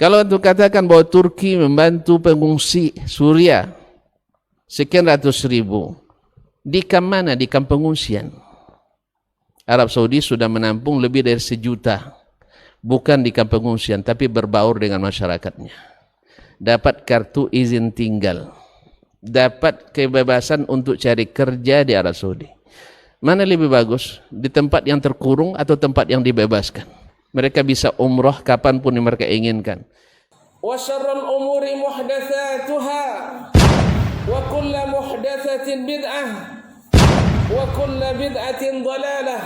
Kalau untuk katakan bahwa Turki membantu pengungsi Suriah sekian ratus ribu, di kamp mana? Di kamp pengungsian. Arab Saudi sudah menampung lebih dari 1 juta, bukan di kamp pengungsian, tapi berbaur dengan masyarakatnya. Dapat kartu izin tinggal, dapat kebebasan untuk cari kerja di Arab Saudi. Mana lebih bagus? Di tempat yang terkurung atau tempat yang dibebaskan? Mereka bisa umrah kapanpun yang mereka inginkan. Wa syarrul umuri muhdatsatuha wa kullu muhdatsatin bid'ah wa kullu bid'atin dhalalah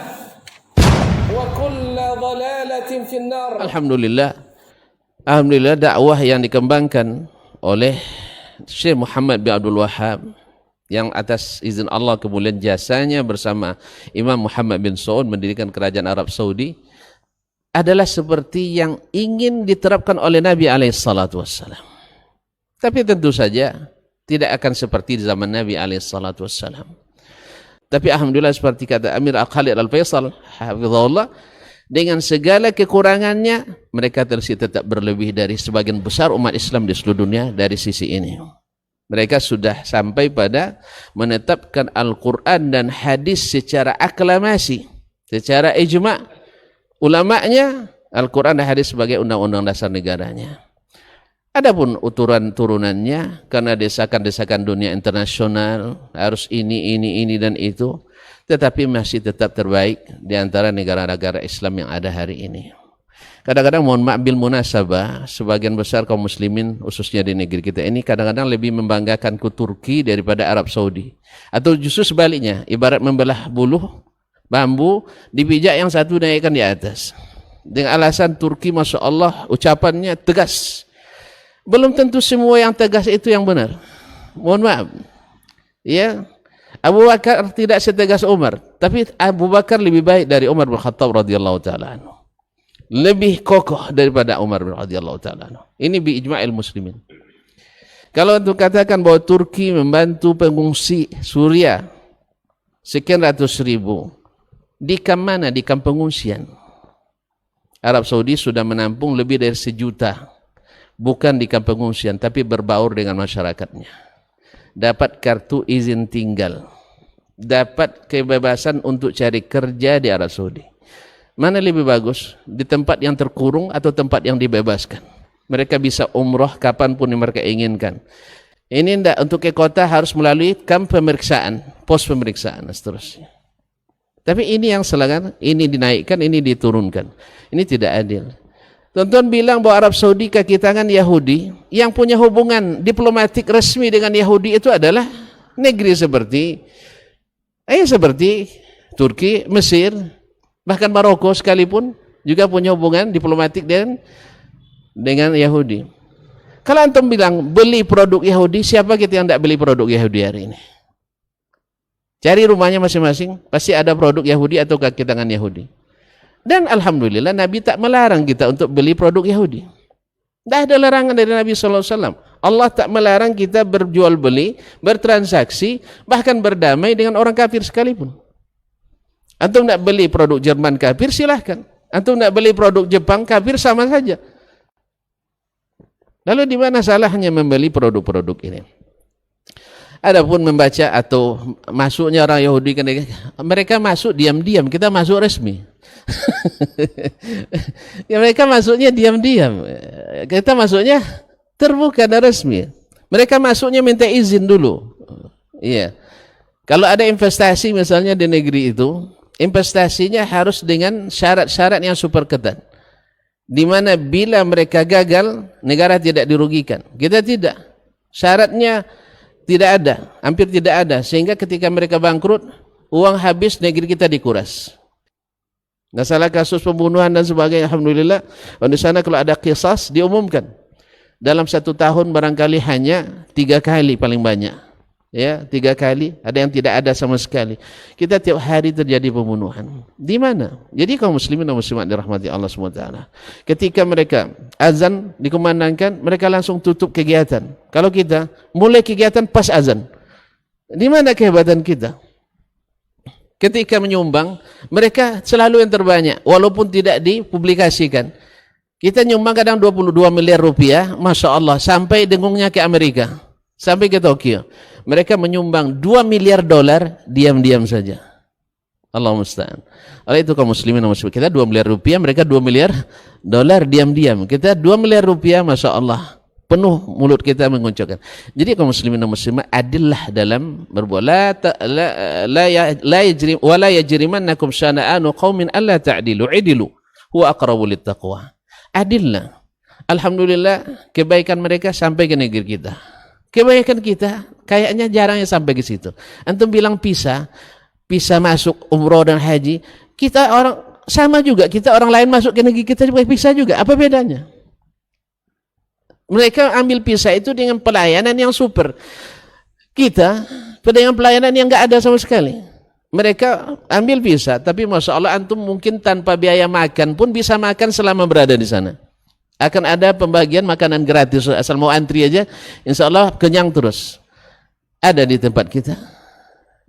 wa kullu dhalalatin finnar. Alhamdulillah dakwah yang dikembangkan oleh Syekh Muhammad bin Abdul Wahhab yang atas izin Allah kemudian jasanya bersama Imam Muhammad bin Saud mendirikan kerajaan Arab Saudi adalah seperti yang ingin diterapkan oleh Nabi alaihissalatu wassalam. Tapi tentu saja tidak akan seperti di zaman Nabi alaihissalatu wassalam. Tapi alhamdulillah seperti kata Amir Al-Khalid Al-Faisal hafizahullah, dengan segala kekurangannya mereka tetap berlebih dari sebagian besar umat Islam di seluruh dunia dari sisi ini. Mereka sudah sampai pada menetapkan Al-Quran dan hadis secara aklamasi, secara ijma'. Ulamanya Al-Quran dan hadis sebagai undang-undang dasar negaranya. Adapun turunannya karena desakan-desakan dunia internasional harus ini dan itu, tetapi masih tetap terbaik di antara negara-negara Islam yang ada hari ini. Kadang-kadang mohon maaf bil munasabah, sebagian besar kaum muslimin khususnya di negeri kita ini kadang-kadang lebih membanggakan ke Turki daripada Arab Saudi. Atau justru sebaliknya, ibarat membelah buluh bambu, dipijak yang satu naikkan di atas. Dengan alasan Turki Masya Allah ucapannya tegas. Belum tentu semua yang tegas itu yang benar. Mohon maaf. Ya, Abu Bakar tidak setegas Umar, tapi Abu Bakar lebih baik dari Umar bin Khattab radhiyallahu taala anhu. Lebih kokoh daripada Umar bin radhiyallahu taala anhu. Ini bi ijma'il muslimin. Kalau untuk katakan bahwa Turki membantu pengungsi Suriah sekian ratus ribu, di kamp mana? Di kamp pengungsian. Arab Saudi sudah menampung lebih dari 1 juta, bukan di kamp pengungsian, tapi berbaur dengan masyarakatnya. Dapat kartu izin tinggal, dapat kebebasan untuk cari kerja di Arab Saudi. Mana lebih bagus? Di tempat yang terkurung atau tempat yang dibebaskan? Mereka bisa umrah kapanpun yang mereka inginkan. Ini tidak, untuk ke kota harus melalui kamp pemeriksaan, pos pemeriksaan dan seterusnya. Tapi ini yang selangan, ini dinaikkan, ini diturunkan. Ini tidak adil. Tuan-tuan bilang bahwa Arab Saudi kaki tangan Yahudi, yang punya hubungan diplomatik resmi dengan Yahudi itu adalah negeri seperti Turki, Mesir, bahkan Maroko sekalipun juga punya hubungan diplomatik dengan Yahudi. Kalau antum bilang beli produk Yahudi, siapa kita yang tidak beli produk Yahudi hari ini? Cari rumahnya masing-masing, pasti ada produk Yahudi atau kaki tangan Yahudi. Dan alhamdulillah Nabi tak melarang kita untuk beli produk Yahudi. Tidak ada larangan dari Nabi SAW. Allah tak melarang kita berjual beli, bertransaksi, bahkan berdamai dengan orang kafir sekalipun. Antum nak beli produk Jerman kafir, silahkan. Antum nak beli produk Jepang kafir, sama saja. Lalu di mana salahnya membeli produk-produk ini? Adapun membaca atau masuknya orang Yahudi, mereka masuk diam-diam, kita masuk resmi. Ya, mereka masuknya diam-diam, kita masuknya terbuka dan resmi. Mereka masuknya minta izin dulu. Iya. Kalau ada investasi misalnya di negeri itu, investasinya harus dengan syarat-syarat yang super ketat. Di mana bila mereka gagal, negara tidak dirugikan. Kita tidak. Syaratnya tidak ada, hampir tidak ada, sehingga ketika mereka bangkrut, uang habis, negeri kita dikuras. Masalah kasus pembunuhan dan sebagainya, alhamdulillah, di sana kalau ada qisas diumumkan. Dalam 1 tahun barangkali hanya 3 kali paling banyak. Ya, 3 kali, ada yang tidak ada sama sekali. Kita tiap hari terjadi pembunuhan. Di mana? Jadi kaum muslimin dan muslimat dirahmati Allah SWT. Ketika mereka azan dikumandangkan, mereka langsung tutup kegiatan. Kalau kita mulai kegiatan pas azan. Di mana kehebatan kita? Ketika menyumbang, mereka selalu yang terbanyak, walaupun tidak dipublikasikan. Kita nyumbang kadang 22 miliar rupiah, Masya Allah, sampai dengungnya ke Amerika, sampai ke Tokyo. Mereka menyumbang 2 miliar dolar, diam-diam saja. Allah musta'an. Oleh itu kaum muslimin dan muslimat, kita 2 miliar rupiah, mereka 2 miliar dolar, diam-diam. Kita 2 miliar rupiah, Masya Allah, penuh mulut kita mengucapkan. Jadi kaum muslimin dan muslimat, adillah dalam berbuat. La yajrimannakum syana'anu qaumin alla ta'dilu, idilu huwa aqrabu littaqwa. Adillah. Alhamdulillah kebaikan mereka sampai ke negeri kita. Kebaikan kita kayaknya jarang yang sampai ke situ. Antum bilang pisah masuk umroh dan haji, kita orang sama juga, kita orang lain masuk ke negeri kita juga pisah juga. Apa bedanya? Mereka ambil pisah itu dengan pelayanan yang super. Kita dengan pelayanan yang enggak ada sama sekali. Mereka ambil visa, tapi Masya Allah antum mungkin tanpa biaya makan pun bisa makan selama berada di sana. Akan ada pembagian makanan gratis, asal mau antri aja, insya Allah kenyang terus. Ada di tempat kita.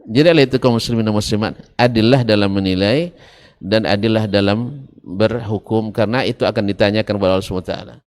Jadi oleh itu kaum muslimin dan muslimat, adillah dalam menilai dan adillah dalam berhukum, karena itu akan ditanyakan kepada Allah SWT.